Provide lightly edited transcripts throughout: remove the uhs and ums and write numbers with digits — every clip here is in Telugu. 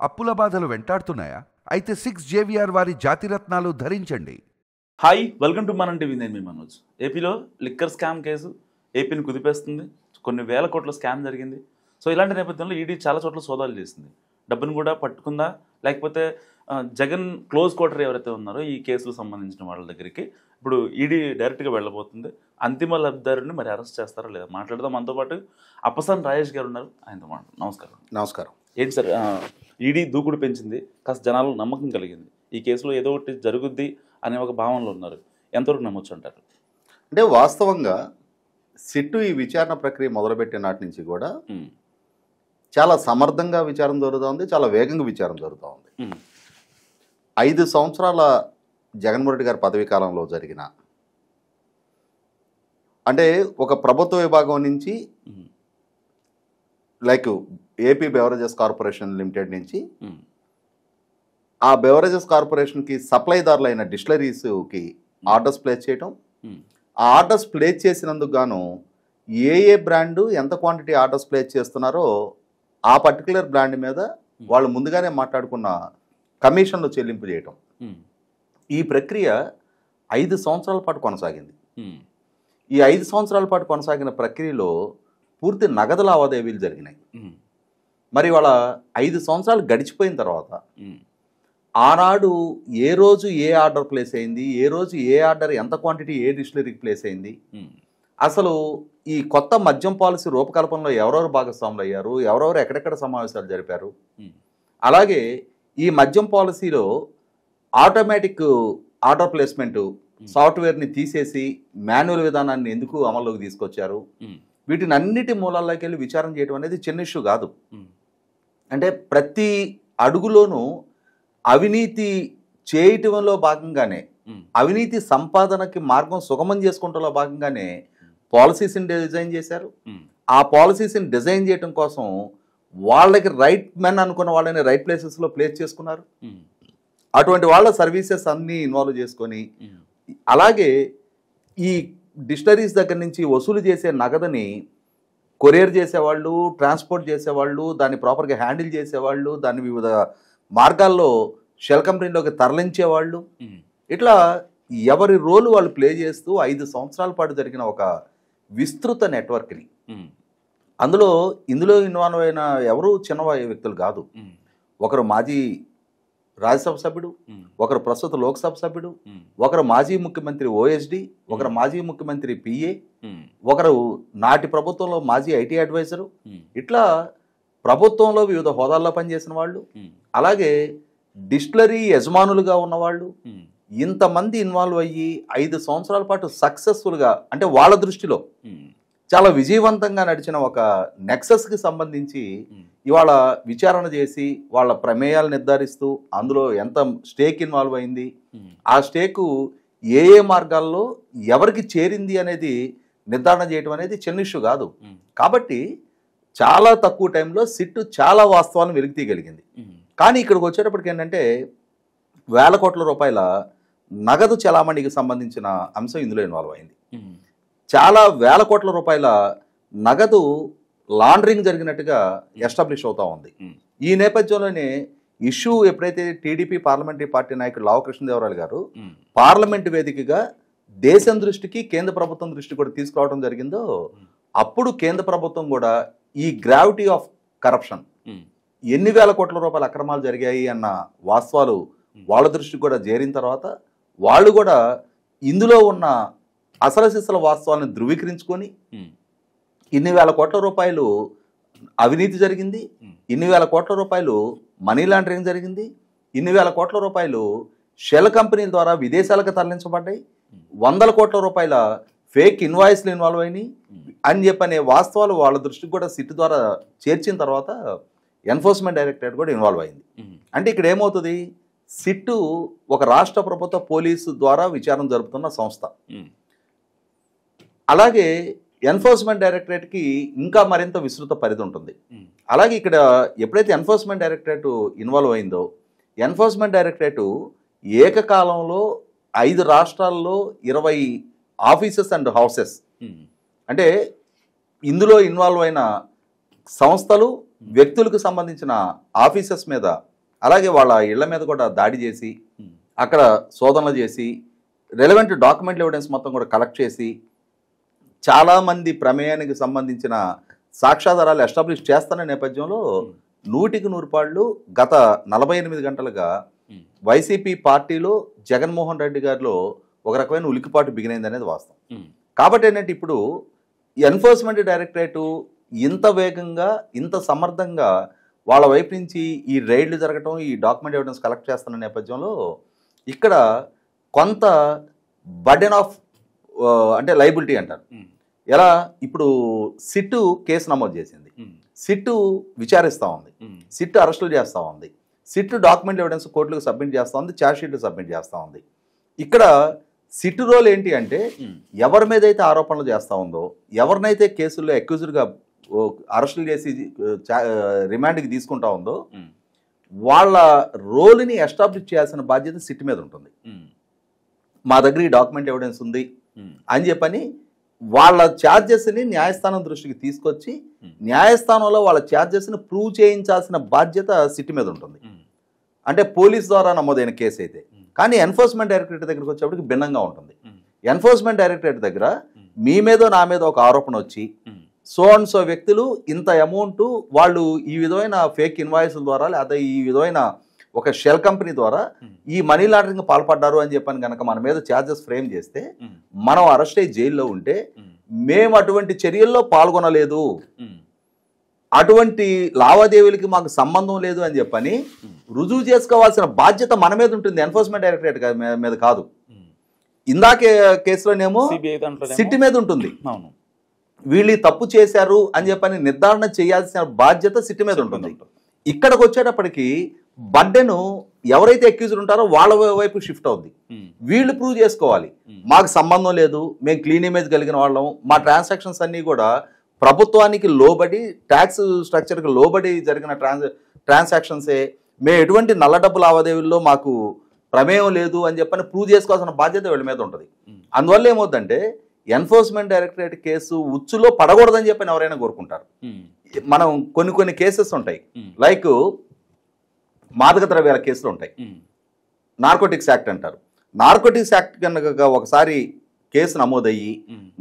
అప్పుల బాధలు వెంటాడుతున్నాయా? అయితే 6JVR వారి జాతిరత్నాలు ధరించండి. హాయ్, వెల్కమ్ టు మనం టీవీ. నేను మీ మనోజ్. ఏపీలో లిక్కర్ స్కామ్ కేసు ఏపీని కుదిపేస్తుంది. కొన్ని వేల కోట్ల స్కామ్ జరిగింది. సో ఇలాంటి నేపథ్యంలో ఈడీ చాలా చోట్ల సోదాలు చేసింది. డబ్బును కూడా పట్టుకుందా, లేకపోతే జగన్ క్లోజ్ క్వార్టర్ ఎవరైతే ఉన్నారో ఈ కేసులకు సంబంధించిన వాళ్ళ దగ్గరికి ఇప్పుడు ఈడీ డైరెక్ట్గా వెళ్ళబోతుంది. అంతిమ లబ్ధిదారుని మరి అరెస్ట్ చేస్తారా లేదా మాట్లాడదాం. మనతో పాటు అప్పసాని రాజేష్ గారు ఉన్నారు, ఆయనతో మాట్లాడు. నమస్కారం. నమస్కారం. ఏంటి సార్, ఈడీ దూకుడు పెంచింది, కాస్త జనాలు నమ్మకం కలిగింది, ఈ కేసులో ఏదో ఒకటి జరుగుద్ది అనే ఒక భావనలో ఉన్నారు. ఎంతవరకు నమ్మొచ్చు అంటారు? అంటే వాస్తవంగా సిట్టు ఈ విచారణ ప్రక్రియ మొదలుపెట్టిన నాటి నుంచి కూడా చాలా సమర్థంగా విచారణ జరుగుతూ ఉంది, చాలా వేగంగా విచారణ జరుగుతూ ఉంది. 5 సంవత్సరాల జగన్మోహన్ రెడ్డి గారి పదవీ కాలంలో జరిగిన అంటే ఒక ప్రభుత్వ విభాగం నుంచి like AP beverages corporation limited నుంచి ఆ బెవరేజెస్ కార్పొరేషన్కి సప్లైదారులైన డిస్టిలరీస్కి ఆర్డర్స్ ప్లేస్ చేయటం, ఆ ఆర్డర్స్ ప్లేస్ చేసినందుకు గాను ఏ బ్రాండు ఎంత క్వాంటిటీ ఆర్డర్స్ ప్లేస్ చేస్తున్నారో ఆ పర్టికులర్ బ్రాండ్ మీద వాళ్ళు ముందుగానే మాట్లాడుకున్న కమిషన్లు చెల్లింపు చేయటం. ఈ ప్రక్రియ 5 సంవత్సరాల పాటు కొనసాగింది. ఈ 5 సంవత్సరాల పాటు కొనసాగిన ప్రక్రియలో పూర్తి నగదు లావాదేవీలు జరిగినాయి. మరి వాళ్ళ 5 సంవత్సరాలు గడిచిపోయిన తర్వాత ఆనాడు ఏ రోజు ఏ ఆర్డర్ ప్లేస్ అయింది, ఏ రోజు ఏ ఆర్డర్ ఎంత క్వాంటిటీ ఏ డిస్టిలరీకి ప్లేస్ అయింది, అసలు ఈ కొత్త మద్యం పాలసీ రూపకల్పనలో ఎవరెవరు భాగస్వాములు అయ్యారు, ఎవరెవరు ఎక్కడెక్కడ సమావేశాలు జరిపారు, అలాగే ఈ మద్యం పాలసీలో ఆటోమేటిక్ ఆర్డర్ ప్లేస్మెంట్ సాఫ్ట్వేర్ని తీసేసి మాన్యువల్ విధానాన్ని ఎందుకు అమల్లోకి తీసుకొచ్చారు, వీటిని అన్నిటి మూలాల్లోకి వెళ్ళి విచారణ చేయడం అనేది చిన్న ఇష్యూ కాదు. అంటే ప్రతి అడుగులోనూ అవినీతి చేయటంలో భాగంగానే, అవినీతి సంపాదనకి మార్గం సుగమం చేసుకుంటలో భాగంగానే పాలసీస్ని డిజైన్ చేశారు. ఆ పాలసీస్ని డిజైన్ చేయడం కోసం వాళ్ళకి రైట్ మెన్ అనుకున్న వాళ్ళని రైట్ ప్లేసెస్లో ప్లేస్ చేసుకున్నారు. అటువంటి వాళ్ళ సర్వీసెస్ అన్నీ ఇన్వాల్వ్ చేసుకొని, అలాగే ఈ డిస్టిలరీస్ దగ్గర నుంచి వసూలు చేసే నగదుని కొరియర్ చేసేవాళ్ళు, ట్రాన్స్పోర్ట్ చేసేవాళ్ళు, దాన్ని ప్రాపర్గా హ్యాండిల్ చేసేవాళ్ళు, దాన్ని వివిధ మార్గాల్లో షెల్ కంపెనీలోకి తరలించేవాళ్ళు, ఇట్లా ఎవరి రోలు వాళ్ళు ప్లే చేస్తూ 5 సంవత్సరాల పాటు జరిగిన ఒక విస్తృత నెట్వర్క్ని, ఇందులో ఇన్వాల్వ్ అయిన ఎవరు చిన్న వ్యక్తులు కాదు. ఒకరు మాజీ రాజ్యసభ సభ్యుడు, ఒకరు ప్రస్తుత లోక్సభ సభ్యుడు, ఒకరు మాజీ ముఖ్యమంత్రి ఓఎస్డి, ఒకరు మాజీ ముఖ్యమంత్రి పిఏ, ఒకరు నాటి ప్రభుత్వంలో మాజీ ఐటీ అడ్వైజరు, ఇట్లా ప్రభుత్వంలో వివిధ హోదాల్లో పనిచేసిన వాళ్ళు, అలాగే డిస్టిలరీ యజమానులుగా ఉన్నవాళ్ళు, ఇంతమంది ఇన్వాల్వ్ అయ్యి 5 సంవత్సరాల పాటు సక్సెస్ఫుల్గా, అంటే వాళ్ళ దృష్టిలో చాలా విజయవంతంగా నడిచిన ఒక నెక్సస్కి సంబంధించి ఇవాళ విచారణ చేసి వాళ్ళ ప్రమేయాలు నిర్ధారిస్తూ అందులో ఎంత స్టేక్ ఇన్వాల్వ్ అయింది, ఆ స్టేకు ఏ మార్గాల్లో ఎవరికి చేరింది అనేది నిర్ధారణ చేయడం అనేది చిన్న ఇష్యూ కాదు. కాబట్టి చాలా తక్కువ టైంలో సిట్టు చాలా వాస్తవాలను వెలికి తీయగలిగింది. కానీ ఇక్కడికి వచ్చేటప్పటికి ఏంటంటే వేల కోట్ల రూపాయల నగదు చలామణికి సంబంధించిన అంశం ఇందులో ఇన్వాల్వ్ అయింది. చాలా వేల కోట్ల రూపాయల నగదు లాండరింగ్ జరిగినట్టుగా ఎస్టాబ్లిష్ అవుతా ఉంది. ఈ నేపథ్యంలోనే ఇష్యూ ఎప్పుడైతే టీడీపీ పార్లమెంటరీ పార్టీ నాయకుడు లావు కృష్ణదేవరాయలు గారు పార్లమెంటు వేదికగా దేశం దృష్టికి కేంద్ర ప్రభుత్వం దృష్టి కూడా తీసుకురావడం జరిగిందో, అప్పుడు కేంద్ర ప్రభుత్వం కూడా ఈ గ్రావిటీ ఆఫ్ కరప్షన్, ఎన్ని వేల కోట్ల రూపాయల అక్రమాలు జరిగాయి అన్న వాస్తవాలు వాళ్ళ దృష్టికి కూడా చేరిన తర్వాత వాళ్ళు కూడా ఇందులో ఉన్న అసలు సిసల వాస్తవాలను ధృవీకరించుకొని ఇన్ని వేల కోట్ల రూపాయలు అవినీతి జరిగింది, ఇన్ని వేల కోట్ల రూపాయలు మనీ లాండరింగ్ జరిగింది, ఇన్ని వేల కోట్ల రూపాయలు షెల్ కంపెనీల ద్వారా విదేశాలకు తరలించబడ్డాయి, 100 కోట్ల రూపాయల ఫేక్ ఇన్వాయిస్లు ఇన్వాల్వ్ అయినాయి అని చెప్పనే వాస్తవాలు వాళ్ళ దృష్టికి కూడా సిట్ ద్వారా చేర్చిన తర్వాత ఎన్ఫోర్స్మెంట్ డైరెక్టరేట్ కూడా ఇన్వాల్వ్ అయింది. అంటే ఇక్కడ ఏమవుతుంది, సిట్టు ఒక రాష్ట్ర ప్రభుత్వ పోలీసు ద్వారా విచారణ జరుపుతున్న సంస్థ, అలాగే ఎన్ఫోర్స్మెంట్ డైరెక్టరేట్కి ఇంకా మరింత విస్తృత పరిధి ఉంటుంది. అలాగే ఇక్కడ ఎప్పుడైతే ఎన్ఫోర్స్మెంట్ డైరెక్టరేట్ ఇన్వాల్వ్ అయిందో, ఎన్ఫోర్స్మెంట్ డైరెక్టరేట్ ఏకకాలంలో 5 రాష్ట్రాల్లో 20 ఆఫీసెస్ అండ్ హౌసెస్, అంటే ఇందులో ఇన్వాల్వ్ అయిన సంస్థలు వ్యక్తులకు సంబంధించిన ఆఫీసెస్ మీద అలాగే వాళ్ళ ఇళ్ల మీద కూడా దాడి చేసి అక్కడ శోధనలు చేసి రెలవెంట్ డాక్యుమెంట్ ఎవిడెన్స్ మొత్తం కూడా కలెక్ట్ చేసి చాలామంది ప్రమేయానికి సంబంధించిన సాక్ష్యాధారాలు ఎస్టాబ్లిష్ చేస్తున్న నేపథ్యంలో 100% గత 48 గంటలుగా వైసీపీ పార్టీలో జగన్మోహన్ రెడ్డి గారిలో ఒక రకమైన ఉలికిపాటు బిగినైంది అనేది వాస్తవం. కాబట్టి ఏంటంటే ఇప్పుడు ఎన్ఫోర్స్మెంట్ డైరెక్టరేటు ఇంత వేగంగా ఇంత సమర్థంగా వాళ్ళ వైపు నుంచి ఈ రైడ్లు జరగటం, ఈ డాక్యుమెంట్ ఎవిడెన్స్ కలెక్ట్ చేస్తున్న నేపథ్యంలో ఇక్కడ కొంత బర్డెన్ ఆఫ్ అంటే లైబిలిటీ అంటారు. ఎలా ఇప్పుడు సిట్టు కేసు నమోదు చేసింది, సిట్టు విచారిస్తూ ఉంది, సిట్టు అరెస్టులు చేస్తూ ఉంది, సిట్టు డాక్యుమెంట్ ఎవిడెన్స్ కోర్టులకు సబ్మిట్ చేస్తూ ఉంది, ఛార్జ్ షీట్లు సబ్మిట్ చేస్తూ ఉంది. ఇక్కడ సిట్టు రోల్ ఏంటి అంటే ఎవరి మీద అయితే ఆరోపణలు చేస్తూ ఉందో, ఎవరినైతే కేసుల్లో అక్యూజ్డ్గా అరెస్టులు చేసి రిమాండ్కి తీసుకుంటా ఉందో వాళ్ళ రోల్ని ఎస్టాబ్లిష్ చేయాల్సిన బాధ్యత సిట్ మీద ఉంటుంది. మా దగ్గర ఈ డాక్యుమెంట్ ఎవిడెన్స్ ఉంది అని చెప్పని వాళ్ళ ఛార్జెస్ని న్యాయస్థానం దృష్టికి తీసుకొచ్చి న్యాయస్థానంలో వాళ్ళ ఛార్జెస్ని ప్రూవ్ చేయించాల్సిన బాధ్యత సిట్ మీద ఉంటుంది. అంటే పోలీస్ ద్వారా నమోదైన కేసు అయితే. కానీ ఎన్ఫోర్స్మెంట్ డైరెక్టరేట్ దగ్గరికి వచ్చేప్పటికి భిన్నంగా ఉంటుంది. ఎన్ఫోర్స్మెంట్ డైరెక్టరేట్ దగ్గర మీ మీద నా మీద ఒక ఆరోపణ వచ్చి సో అండ్ సో వ్యక్తులు ఇంత అమౌంట్ వాళ్ళు ఈ విధమైన ఫేక్ ఇన్వాయిస్ల ద్వారా లేదా ఈ విధమైన ఒక షెల్ కంపెనీ ద్వారా ఈ మనీ లాండరింగ్ పాల్పడ్డారు అని చెప్పని కనుక మన మీద ఛార్జెస్ ఫ్రేమ్ చేస్తే మనం అరెస్ట్ అయ్యి జైల్లో ఉంటే మేము అటువంటి చర్యల్లో పాల్గొనలేదు, అటువంటి లావాదేవీలకి మాకు సంబంధం లేదు అని చెప్పని రుజువు చేసుకోవాల్సిన బాధ్యత మన మీద ఉంటుంది, ఎన్ఫోర్స్మెంట్ డైరెక్టరేట్ మీద కాదు. ఇందాకే కేసులోనేమో సిట్ మీద ఉంటుంది. వీళ్ళు తప్పు చేశారు అని చెప్పని నిర్ధారణ చేయాల్సిన బాధ్యత సిట్ మీద ఉంటుంది. ఇక్కడికి వచ్చేటప్పటికి బర్డెను ఎవరైతే అక్యూజ్డ్ ఉంటారో వాళ్ళ వైపు షిఫ్ట్ అవుద్ది. వీళ్ళు ప్రూవ్ చేసుకోవాలి మాకు సంబంధం లేదు, మేము క్లీన్ ఇమేజ్ కలిగిన వాళ్ళం, మా ట్రాన్సాక్షన్స్ అన్నీ కూడా ప్రభుత్వానికి లోబడి ట్యాక్స్ స్ట్రక్చర్కి లోబడి జరిగిన ట్రాన్సాక్షన్సే, మేము ఎటువంటి నల్ల డబ్బు లావాదేవీల్లో మాకు ప్రమేయం లేదు అని చెప్పని ప్రూవ్ చేసుకోవాల్సిన బాధ్యత వీళ్ళ మీద ఉంటుంది. అందువల్ల ఏమవుతుందంటే ఎన్ఫోర్స్మెంట్ డైరెక్టరేట్ కేసు ఉచ్చులో పడకూడదని చెప్పని ఎవరైనా కోరుకుంటారు. మనం కొన్ని కేసెస్ ఉంటాయి, లైక్ మాదక ద్రవ్యాల కేసులు ఉంటాయి, నార్కోటిక్స్ యాక్ట్ అంటారు. నార్కోటిక్స్ యాక్ట్ కనుక ఒకసారి కేసు నమోదయ్యి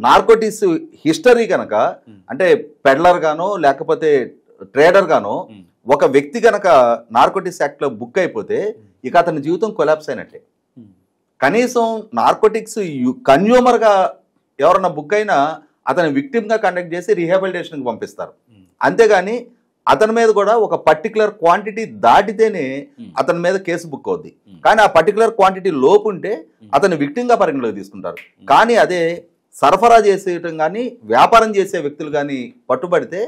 నార్కోటిక్స్ హిస్టరీ కనుక అంటే పెడ్లర్ గానో లేకపోతే ట్రేడర్ గానో ఒక వ్యక్తి కనుక నార్కోటిక్స్ యాక్ట్లో బుక్ అయిపోతే ఇక అతని జీవితం కొలాప్స్ అయినట్టే. కనీసం నార్కోటిక్స్ కన్జ్యూమర్గా ఎవరన్నా బుక్ అయినా అతని విక్టిమ్గా కండక్ట్ చేసి రీహాబిలిటేషన్కి పంపిస్తారు. అంతేగాని అతని మీద కూడా ఒక పర్టికులర్ క్వాంటిటీ దాటితేనే అతని మీద కేసు బుక్ అవుద్ది. కానీ ఆ పర్టికులర్ క్వాంటిటీ లోపు ఉంటే అతని విక్టిమ్గా పరిగణలోకి తీసుకుంటారు. కానీ అదే సరఫరా చేసేయటం కానీ వ్యాపారం చేసే వ్యక్తులు కానీ పట్టుబడితే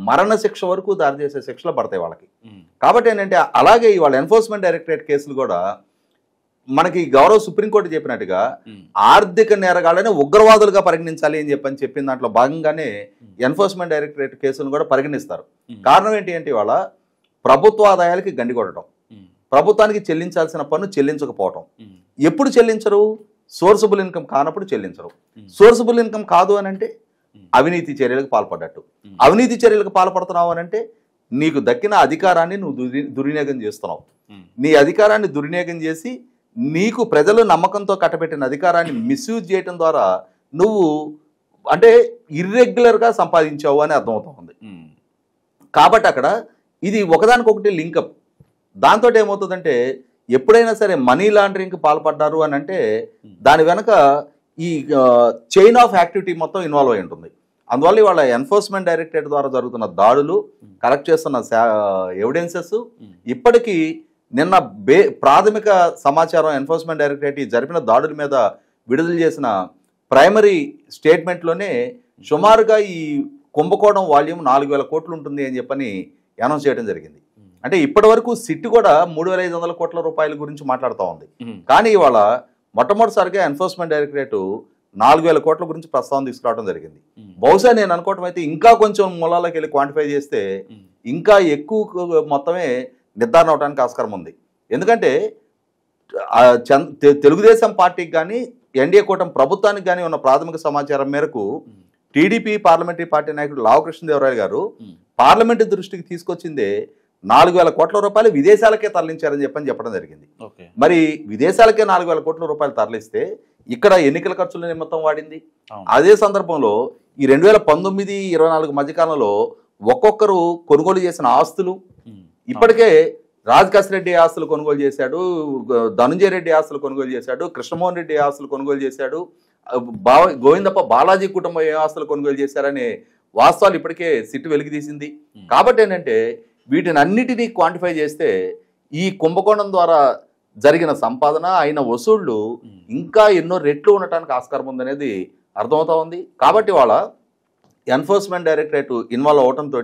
మరణ శిక్ష వరకు దారి చేసే శిక్షలు పడతాయి వాళ్ళకి. కాబట్టి ఏంటంటే అలాగే ఇవాళ ఎన్ఫోర్స్మెంట్ డైరెక్టరేట్ కేసులు కూడా మనకి గౌరవ సుప్రీంకోర్టు చెప్పినట్టుగా ఆర్థిక నేరగాళ్ళని ఉగ్రవాదులుగా పరిగణించాలి అని చెప్పిన దాంట్లో భాగంగానే ఎన్ఫోర్స్మెంట్ డైరెక్టరేట్ కేసులను కూడా పరిగణిస్తారు. కారణం ఏంటి అంటే ఇవాళ ప్రభుత్వ ఆదాయాలకి గండి కొట్టడం, ప్రభుత్వానికి చెల్లించాల్సిన పన్ను చెల్లించకపోవటం. ఎప్పుడు చెల్లించరు? సోర్సబుల్ ఇన్కమ్ కానప్పుడు చెల్లించరు. సోర్సబుల్ ఇన్కమ్ కాదు అని అంటే అవినీతి చర్యలకు పాల్పడ్డట్టు. అవినీతి చర్యలకు పాల్పడుతున్నావు అని అంటే నీకు దక్కిన అధికారాన్ని నువ్వు దుర్వినియోగం చేస్తున్నావు. నీ అధికారాన్ని దుర్వినియోగం చేసి నీకు ప్రజలు నమ్మకంతో కట్టబెట్టిన అధికారాన్ని మిస్యూజ్ చేయటం ద్వారా నువ్వు అంటే ఇర్రెగ్యులర్గా సంపాదించావు అని అర్థమవుతా ఉంది. కాబట్టి అక్కడ ఇది ఒకదానికొకటి లింకప్. దాంతో ఏమవుతుందంటే ఎప్పుడైనా సరే మనీ లాండరింగ్కి పాల్పడ్డారు అని అంటే దాని వెనక ఈ చైన్ ఆఫ్ యాక్టివిటీ మొత్తం ఇన్వాల్వ్ అయి ఉంటుంది. అందువల్ల ఇవాళ ఎన్ఫోర్స్మెంట్ డైరెక్టరేట్ ద్వారా జరుగుతున్న దాడులు, కలెక్ట్ చేస్తున్న ఎవిడెన్సెస్ ఇప్పటికీ నిన్న ప్రాథమిక సమాచారం ఎన్ఫోర్స్మెంట్ డైరెక్టరేట్ జరిపిన దాడుల మీద విడుదల చేసిన ప్రైమరీ స్టేట్మెంట్లోనే సుమారుగా ఈ కుంభకోణం వాల్యూమ్ 4,000 కోట్లు ఉంటుంది అని చెప్పని అనౌన్స్ చేయడం జరిగింది. అంటే ఇప్పటి వరకు సిట్ కూడా 3,500 కోట్ల రూపాయల గురించి మాట్లాడుతూ ఉంది. కానీ ఇవాళ మొట్టమొదటిసారిగా ఎన్ఫోర్స్మెంట్ డైరెక్టరేట్ 4,000 కోట్ల గురించి ప్రస్తావన తీసుకురావడం జరిగింది. బహుశా నేను అనుకోవటం అయితే ఇంకా కొంచెం మూలాలకు వెళ్ళి క్వాంటిఫై చేస్తే ఇంకా ఎక్కువ మొత్తమే నిర్ధారణ అవడానికి ఆస్కారం ఉంది. ఎందుకంటే తెలుగుదేశం పార్టీకి కానీ ఎన్డీఏ కూటమి ప్రభుత్వానికి కానీ ఉన్న ప్రాథమిక సమాచారం మేరకు టీడీపీ పార్లమెంటరీ పార్టీ నాయకుడు లావు కృష్ణదేవరాయలు గారు పార్లమెంటు దృష్టికి తీసుకొచ్చిందే 4,000 కోట్ల రూపాయలు విదేశాలకే తరలించారని చెప్పడం జరిగింది. ఓకే. మరి విదేశాలకే 4,000 కోట్ల రూపాయలు తరలిస్తే ఇక్కడ ఎన్నికల ఖర్చుల నిమిత్తం వాడింది. అదే సందర్భంలో ఈ 2019-24 మధ్యకాలంలో ఒక్కొక్కరు కొనుగోలు చేసిన ఆస్తులు ఇప్పటికే రాజకాశ్ రెడ్డి ఆస్తులు కొనుగోలు చేశాడు, ధనుంజయ రెడ్డి ఆస్తులు కొనుగోలు చేశాడు, కృష్ణమోహన్ రెడ్డి ఆస్తులు కొనుగోలు చేశాడు, గోవిందప్ప బాలాజీ కుటుంబం ఏ ఆస్తులు కొనుగోలు చేశారనే వాస్తవాలు ఇప్పటికే సిట్ వెలికి తీసింది. కాబట్టి ఏంటంటే వీటిని అన్నిటినీ క్వాంటిఫై చేస్తే ఈ కుంభకోణం ద్వారా జరిగిన సంపాదన అయిన వసూళ్లు ఇంకా ఎన్నో రెట్లు ఉండటానికి ఆస్కారం ఉందనేది అర్థమవుతా ఉంది. కాబట్టి వాళ్ళ ఎన్ఫోర్స్మెంట్ డైరెక్టరేట్ ఇన్వాల్వ్ అవడంతో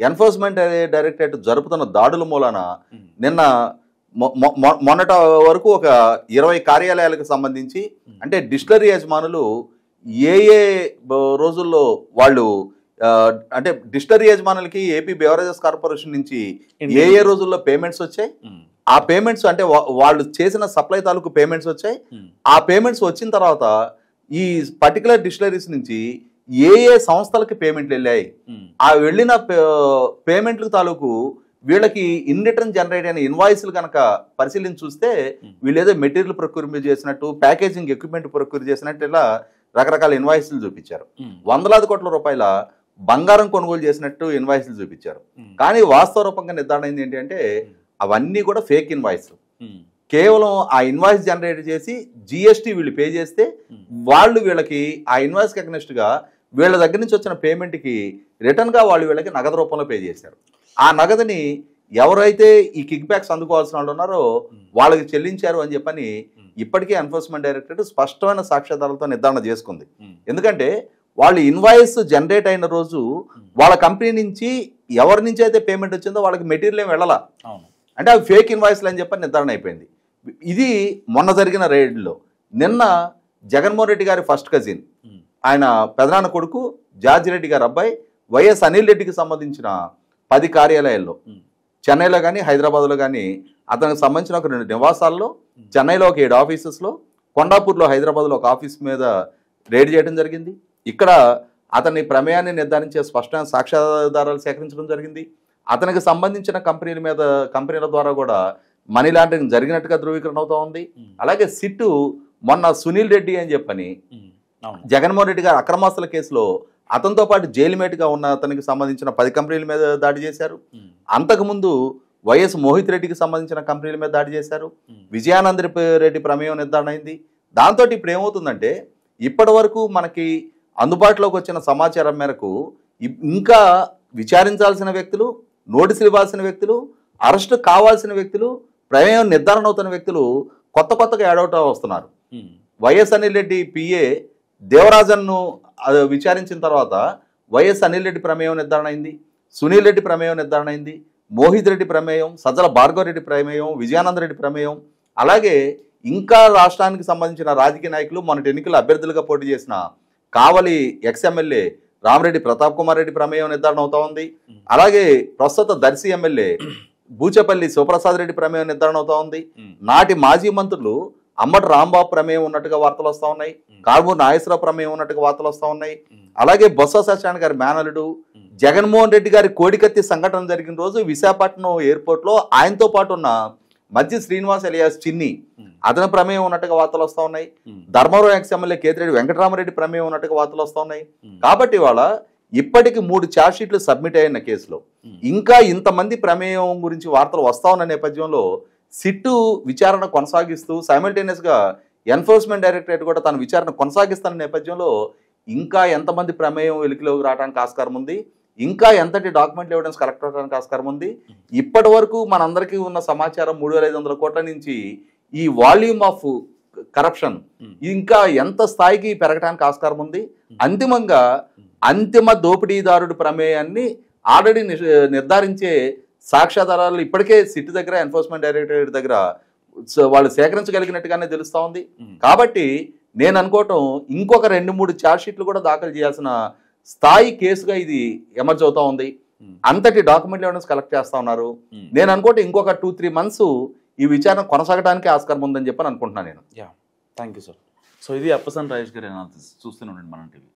ఎన్ఫోర్స్మెంట్ డైరెక్టరేట్ జరుపుతున్న దాడుల మూలన నిన్న మొన్నట వరకు ఒక 20 కార్యాలయాలకు సంబంధించి అంటే డిస్టిలరీ యజమానులు ఏ రోజుల్లో వాళ్ళు అంటే డిస్టిలరీ యజమానులకి ఏపీ బెవరేజెస్ కార్పొరేషన్ నుంచి ఏ రోజుల్లో పేమెంట్స్ వచ్చాయి, ఆ పేమెంట్స్ అంటే వాళ్ళు చేసిన సప్లై తాలూకు పేమెంట్స్ వచ్చాయి, ఆ పేమెంట్స్ వచ్చిన తర్వాత ఈ పర్టికులర్ డిస్టిలరీస్ నుంచి ఏ సంస్థలకి పేమెంట్లు వెళ్ళాయి, ఆ వెళ్ళిన పేమెంట్ల తాలూకు వీళ్ళకి ఇన్ రిటర్న్ జనరేట్ అయిన ఇన్వాయిస్లు కనుక పరిశీలించి చూస్తే వీళ్ళు ఏదో మెటీరియల్ ప్రొక్యూర్మెంట్ చేసినట్టు, ప్యాకేజింగ్ ఎక్విప్మెంట్ ప్రొక్యూర్ చేసినట్టు ఇలా రకరకాల ఇన్వాయిస్లు చూపించారు. 100,000 కోట్ల రూపాయల బంగారం కొనుగోలు చేసినట్టు ఇన్వాయిస్లు చూపించారు. కానీ వాస్తవ రూపంగా నిర్ధారణ అయింది ఏంటంటే అవన్నీ కూడా ఫేక్ ఇన్వాయిస్లు. కేవలం ఆ ఇన్వాయిస్ జనరేట్ చేసి జిఎస్టీ వీళ్ళు పే చేస్తే వాళ్ళు వీళ్ళకి ఆ ఇన్వాయిస్కి అగ్నెస్ట్గా వీళ్ళ దగ్గర నుంచి వచ్చిన పేమెంట్కి రిటర్న్గా వాళ్ళు వీళ్ళకి నగదు రూపంలో పే చేశారు. ఆ నగదుని ఎవరైతే ఈ కిక్ బ్యాక్స్ అందుకోవాల్సిన వాళ్ళు ఉన్నారో వాళ్ళకి చెల్లించారు అని చెప్పని ఇప్పటికే ఎన్ఫోర్స్మెంట్ డైరెక్టరేట్ స్పష్టమైన సాక్ష్యాధారాలతో నిర్ధారణ చేసుకుంది. ఎందుకంటే వాళ్ళు ఇన్వాయిస్ జనరేట్ అయిన రోజు వాళ్ళ కంపెనీ నుంచి ఎవరి నుంచి అయితే పేమెంట్ వచ్చిందో వాళ్ళకి మెటీరియల్ ఏం వెళ్ళాల, అంటే అవి ఫేక్ ఇన్వాయిస్లు అని చెప్పని నిర్ధారణ అయిపోయింది. ఇది మొన్న జరిగిన రైడ్లో నిన్న జగన్మోహన్ రెడ్డి గారి ఫస్ట్ కజిన్ ఆయన పెదనాన్న కొడుకు జార్జి రెడ్డి గారి అబ్బాయి వైఎస్ అనిల్ రెడ్డికి సంబంధించిన 10 కార్యాలయాల్లో చెన్నైలో కానీ హైదరాబాద్లో కానీ అతనికి సంబంధించిన ఒక 2 నివాసాల్లో, చెన్నైలో ఒక 7 ఆఫీసెస్లో, కొండాపూర్లో హైదరాబాద్లో ఒక ఆఫీస్ మీద రైడ్ చేయడం జరిగింది. ఇక్కడ అతని ప్రమేయాన్ని నిర్ధారించే స్పష్టమైన సాక్ష్యాధారాలు సేకరించడం జరిగింది. అతనికి సంబంధించిన కంపెనీల ద్వారా కూడా మనీ లాండరింగ్ జరిగినట్టుగా ధృవీకరణ అవుతా ఉంది. అలాగే సిట్టు మొన్న సునీల్ రెడ్డి అని చెప్పని జగన్మోహన్ రెడ్డి గారు అక్రమాస్తుల కేసులో అతనితో పాటు జైలుమేట్గా ఉన్న అతనికి సంబంధించిన 10 కంపెనీల మీద దాడి చేశారు. అంతకుముందు వైఎస్ మోహిత్ రెడ్డికి సంబంధించిన కంపెనీల మీద దాడి చేశారు. విజయానంద రెడ్డి ప్రమేయం నిర్ధారణ అయింది. దాంతో ఇప్పుడు ఏమవుతుందంటే ఇప్పటి వరకు మనకి అందుబాటులోకి వచ్చిన సమాచారం మేరకు ఇంకా విచారించాల్సిన వ్యక్తులు, నోటీసులు ఇవ్వాల్సిన వ్యక్తులు, అరెస్ట్ కావాల్సిన వ్యక్తులు, ప్రమేయం నిర్ధారణ అవుతున్న వ్యక్తులు కొత్తగా యాడ్ అవుట్ వస్తున్నారు. వైఎస్ అనిల్ రెడ్డి పిఏ దేవరాజన్ను విచారించిన తర్వాత వైఎస్ అనిల్ రెడ్డి ప్రమేయం నిర్ధారణ అయింది, సునీల్ రెడ్డి ప్రమేయం నిర్ధారణ అయింది, మోహిత్ రెడ్డి ప్రమేయం, సజ్జల భార్గవ్ రెడ్డి ప్రమేయం, విజయానంద రెడ్డి ప్రమేయం, అలాగే ఇంకా రాష్ట్రానికి సంబంధించిన రాజకీయ నాయకులు మొన్నటి ఎన్నికల అభ్యర్థులుగా పోటీ చేసిన కావలి ఎక్స్ఎమ్మెల్యే రామరెడ్డి ప్రతాప్ కుమార్ రెడ్డి ప్రమేయం నిర్ధారణ అవుతా ఉంది. అలాగే ప్రస్తుత దర్శి ఎమ్మెల్యే బూచేపల్లి శివప్రసాద్ రెడ్డి ప్రమేయం నిర్ధారణ అవుతా ఉంది. నాటి మాజీ మంత్రులు అమ్మటి రాంబాబు ప్రమేయం ఉన్నట్టుగా వార్తలు వస్తూ ఉన్నాయి, కారుమూరి నాగేశ్వరరావు ప్రమేయం ఉన్నట్టుగా వార్తలు వస్తూ ఉన్నాయి. అలాగే బొత్స సత్యనారాయణ గారి మేనలుడు జగన్మోహన్ రెడ్డి గారి కోడికత్తి సంఘటన జరిగిన రోజు విశాఖపట్నం ఎయిర్పోర్ట్లో ఆయనతో పాటు ఉన్న మధ్య శ్రీనివాస్ ఎలియాస్ చిన్ని అతని ప్రమేయం ఉన్నట్టుగా వార్తలు వస్తూ ఉన్నాయి. ధర్మవరం ఎక్స్ఎమ్మెల్యే కేతిరెడ్డి వెంకటరామరెడ్డి ప్రమేయం ఉన్నట్టుగా వార్తలు వస్తూ ఉన్నాయి. కాబట్టి వాళ్ళ ఇప్పటికి 3 ఛార్జ్ షీట్లు సబ్మిట్ అయిన కేసులో ఇంకా ఇంతమంది ప్రమేయం గురించి వార్తలు వస్తా ఉన్న నేపథ్యంలో సిట్టు విచారణ కొనసాగిస్తూ సైమల్టేనియస్గా ఎన్ఫోర్స్మెంట్ డైరెక్టరేట్ కూడా తన విచారణ కొనసాగిస్తున్న నేపథ్యంలో ఇంకా ఎంతమంది ప్రమేయం వెలికిలోకి రావడానికి ఆస్కారం ఉంది, ఇంకా ఎంతటి డాక్యుమెంట్ ఎవిడెన్స్ కలెక్ట్ అవడానికి ఆస్కారం ఉంది. ఇప్పటి వరకు మనందరికీ ఉన్న సమాచారం 3,500 కోట్ల నుంచి ఈ వాల్యూమ్ ఆఫ్ కరప్షన్ ఇంకా ఎంత స్థాయికి పెరగడానికి ఆస్కారం ఉంది. అంతిమంగా అంతిమ దోపిడీదారుడి ప్రమేయాన్ని ఆల్రెడీ నిర్ధారించే సాక్ష్యాధారాలు ఇప్పటికే సిట్ దగ్గర ఎన్ఫోర్స్మెంట్ డైరెక్టరేట్ దగ్గర వాళ్ళు సేకరించగలిగినట్టుగానే తెలుస్తూ ఉంది. కాబట్టి నేను అనుకోవటం ఇంకొక 2-3 ఛార్జ్ షీట్లు కూడా దాఖలు చేయాల్సిన స్థాయి కేసుగా ఇది ఎమర్జ్ అవుతా ఉంది. అంతటి డాక్యుమెంట్ ఎవిడెన్స్ కలెక్ట్ చేస్తా ఉన్నారు. నేను అనుకోవటం ఇంకొక 2-3 మంత్స్ ఈ విచారణ కొనసాగడానికి ఆస్కారం ఉందని చెప్పని అనుకుంటున్నాను నేను. Thank you sir. సో ఇది అప్పసన్ రాజేష్ గారి అనాలిసిస్. చూస్తూనే ఉండండి మన టీవీ.